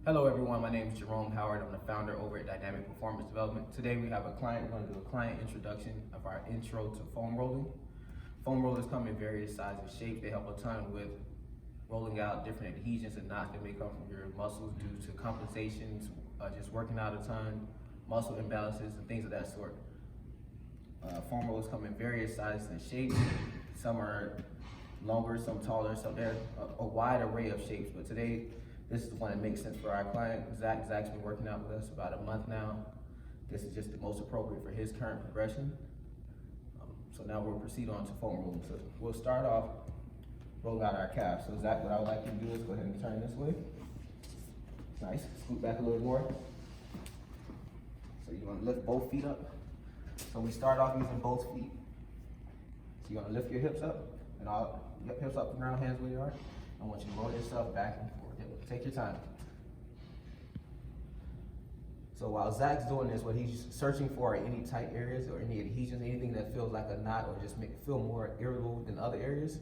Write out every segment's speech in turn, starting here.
Hello everyone, my name is Jerome Howard. I'm the founder over at Dynamic Performance Development. Today we have a client. We're going to do a client introduction of our intro to foam rolling. Foam rollers come in various sizes and shapes. They help a ton with rolling out different adhesions and knots that may come from your muscles due to compensations, just working out a ton, muscle imbalances, and things of that sort. Foam rollers come in various sizes and shapes. Some are longer, some taller, some they're a wide array of shapes, but today this is the one that makes sense for our client. Zach's been working out with us about a month now. This is just the most appropriate for his current progression. So now we'll proceed on to foam rolling. So we'll start off rolling out our calf. So Zach, what I would like you to do is go ahead and turn this way. Nice, scoot back a little more. So you're gonna lift both feet up. So we start off using both feet. So you're gonna lift your hips up, and all hips up from ground, hands where you are. I want you to roll yourself back and forth. Take your time. So while Zach's doing this, what he's searching for are any tight areas or any adhesions, anything that feels like a knot or just make it feel more irritable than other areas.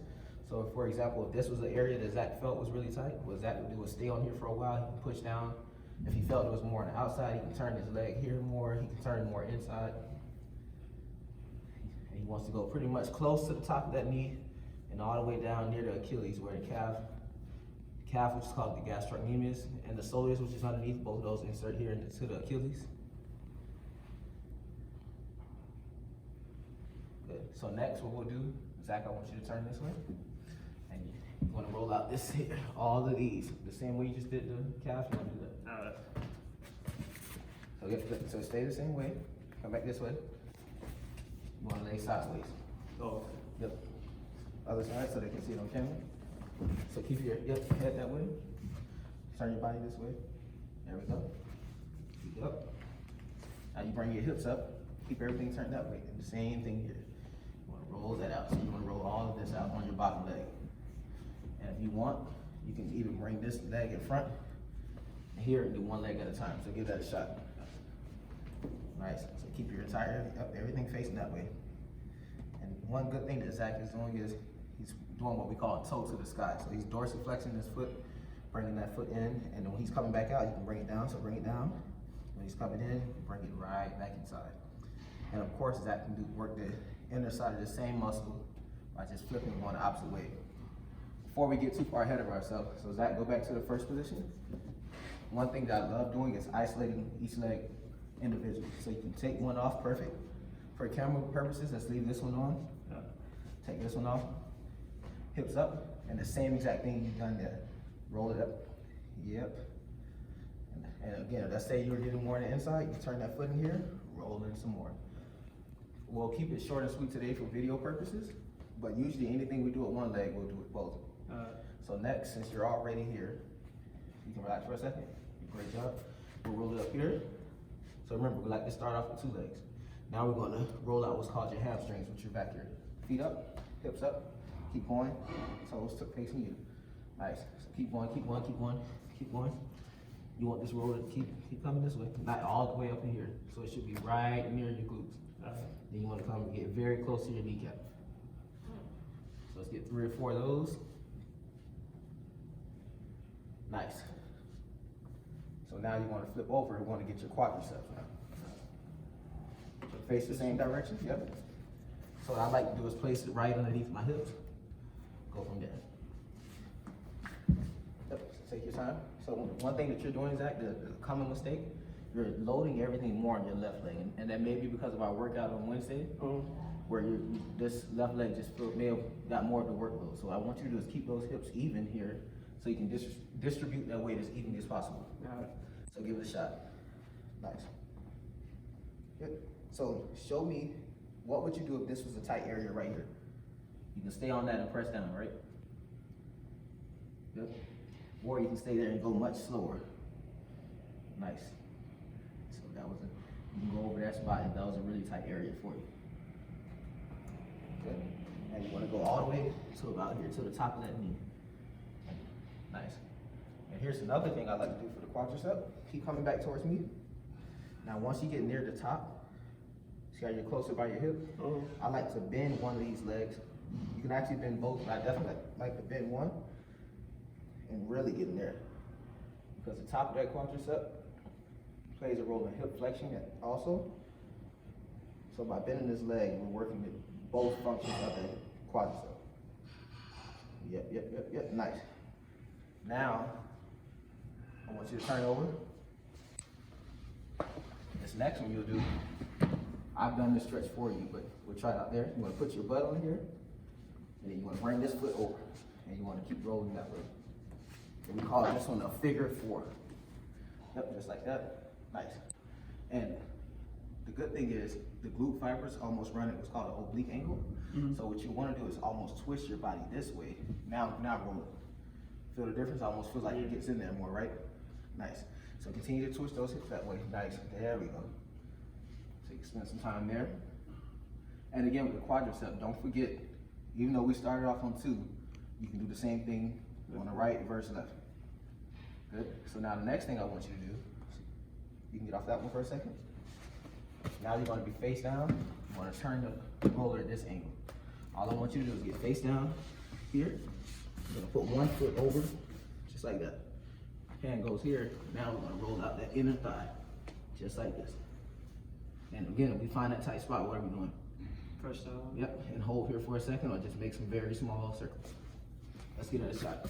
So if, for example, if this was an area that Zach felt was really tight, what Zach would do is stay on here for a while, he can push down. If he felt it was more on the outside, he can turn his leg here more, he can turn more inside. And he wants to go pretty much close to the top of that knee and all the way down near the Achilles where the calf, which is called the gastrocnemius, and the soleus, which is underneath. Both of those insert here into the Achilles. Good. So next, what we'll do, Zach, I want you to turn this way, and you want to roll out this here, all of these, the same way you just did the calf. You want to do that. All right. So stay the same way. Come back this way. You want to lay sideways. Oh. Yep. Other side, so they can see it on camera. So keep your head that way. Turn your body this way. There we go. Keep it up. Now you bring your hips up. Keep everything turned that way. And the same thing here. You want to roll that out. So you want to roll all of this out on your bottom leg. And if you want, you can even bring this leg in front and here and do one leg at a time. So give that a shot. Nice. So keep your entire everything facing that way. And one good thing that Zach is doing is he's doing what we call a toe to the sky. So he's dorsiflexing his foot, bringing that foot in, and then when he's coming back out, you can bring it down, so bring it down. When he's coming in, bring it right back inside. And of course, Zach can work the inner side of the same muscle by just flipping going the opposite way. Before we get too far ahead of ourselves, so Zach, go back to the first position. One thing that I love doing is isolating each leg individually. So you can take one off, perfect. For camera purposes, let's leave this one on. Take this one off. Hips up, and the same exact thing you've done there. Roll it up. Yep. And again, let's say you were getting more on the inside, you turn that foot in here, roll in some more. We'll keep it short and sweet today for video purposes, but usually anything we do with one leg, we'll do with both. So next, since you're already here, you can relax for a second. Great job. We'll roll it up here. So remember, we like to start off with two legs. Now we're going to roll out what's called your hamstrings, which are back here. Feet up, hips up. Keep going, toes facing you. Nice. So keep going, keep going, keep going, keep going. You want this roller to keep coming this way, not all the way up in here. So it should be right near your glutes. Then you want to come and get very close to your kneecap. So let's get 3 or 4 of those. Nice. So now you want to flip over and want to get your quadriceps now. So face the same direction, yep. So what I like to do is place it right underneath my hips. Go from there. Yep. So take your time. So one thing that you're doing, Zach, the common mistake, you're loading everything more on your left leg, and that may be because of our workout on Wednesday, where this left leg just may have got more of the workload. So what I want you to do is keep those hips even here, so you can distribute that weight as evenly as possible. So give it a shot. Nice. Good. So show me, what would you do if this was a tight area right here? You can stay on that and press down, right? Good. Or you can stay there and go much slower. Nice. So that was you can go over that spot, and that was a really tight area for you. Good. And you want to go all the way to about here, to the top of that knee. Nice. And here's another thing I like to do for the quadricep. Keep coming back towards me. Now once you get near the top, see how you're closer by your hip? I like to bend one of these legs. You can actually bend both, but I definitely like to bend one and really get in there. because the top of that quadricep plays a role in hip flexion also. So by bending this leg, we're working with both functions of the quadricep. Yep, nice. Now, I want you to turn over. This next one you'll do, I've done this stretch for you, but we'll try it out there. You want to put your butt on here, and then you want to bring this foot over, and you want to keep rolling that way. And we call this one a figure 4. Yep, just like that. Nice. And the good thing is the glute fibers almost run at what's called an oblique angle. So what you want to do is almost twist your body this way. Now roll it. Feel the difference? Almost feels like it gets in there more, right? Nice. So continue to twist those hips that way. Nice. There we go. So you can spend some time there. And again, with the quadricep, don't forget, even though we started off on 2, you can do the same thing on the right versus left. Good. So now the next thing I want you to do, you can get off that one for a second. Now you're going to be face down. You want to turn the roller at this angle. All I want you to do is get face down here. You're going to put one foot over, just like that. Hand goes here. Now we're going to roll out that inner thigh, just like this. And again, if we find that tight spot, what are we doing? Press down. Yep, and hold here for a second, or just make some very small circles. Let's get another shot.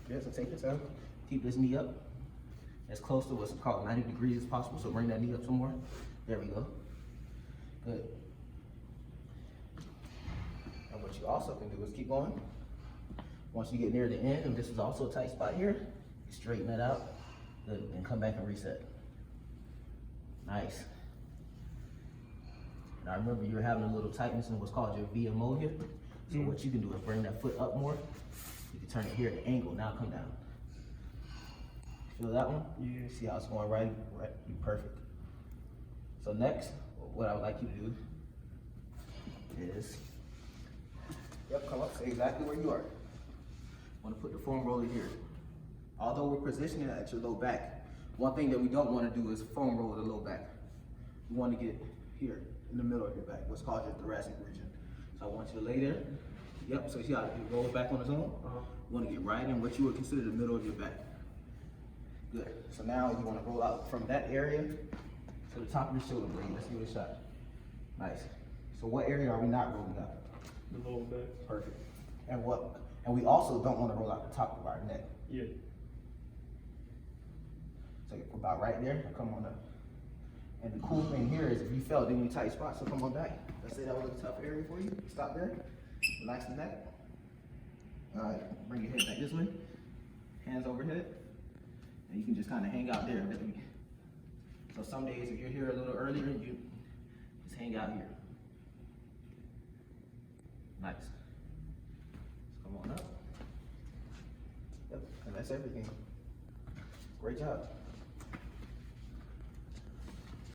Good, so take your time. Keep this knee up as close to what's called 90 degrees as possible. So bring that knee up some more. There we go. Good. And what you also can do is keep going. Once you get near the end, and this is also a tight spot here, straighten that out. Good, and come back and reset. Nice. Now remember, you're having a little tightness in what's called your VMO here. So what you can do is bring that foot up more. You can turn it here at the angle. Now come down. Feel that one? Yeah. See how it's going right? You perfect. So next, what I would like you to do is, come up, stay exactly where you are. Want to put the foam roller here. Although we're positioning it at your low back, one thing that we don't want to do is foam roll the low back. You want to get here in the middle of your back, what's called your thoracic region. So I want you to lay there. Yep, so see how it rolls back on its own? You want to get right in what you would consider the middle of your back. Good. So now you want to roll out from that area to the top of your shoulder blade. Let's give it a shot. Nice. So what area are we not rolling out? The lower back. Perfect. And we also don't want to roll out the top of our neck. Yeah. So about right there, come on up. And the cool thing here is if you felt any tight spots, so come on back. Let's say that was a tough area for you. Stop there. Relax the neck. All right, bring your head back this way. Hands overhead. And you can just kind of hang out there. So some days, if you're here a little earlier, you just hang out here. Nice. Come on up. Yep, and that's everything. Great job.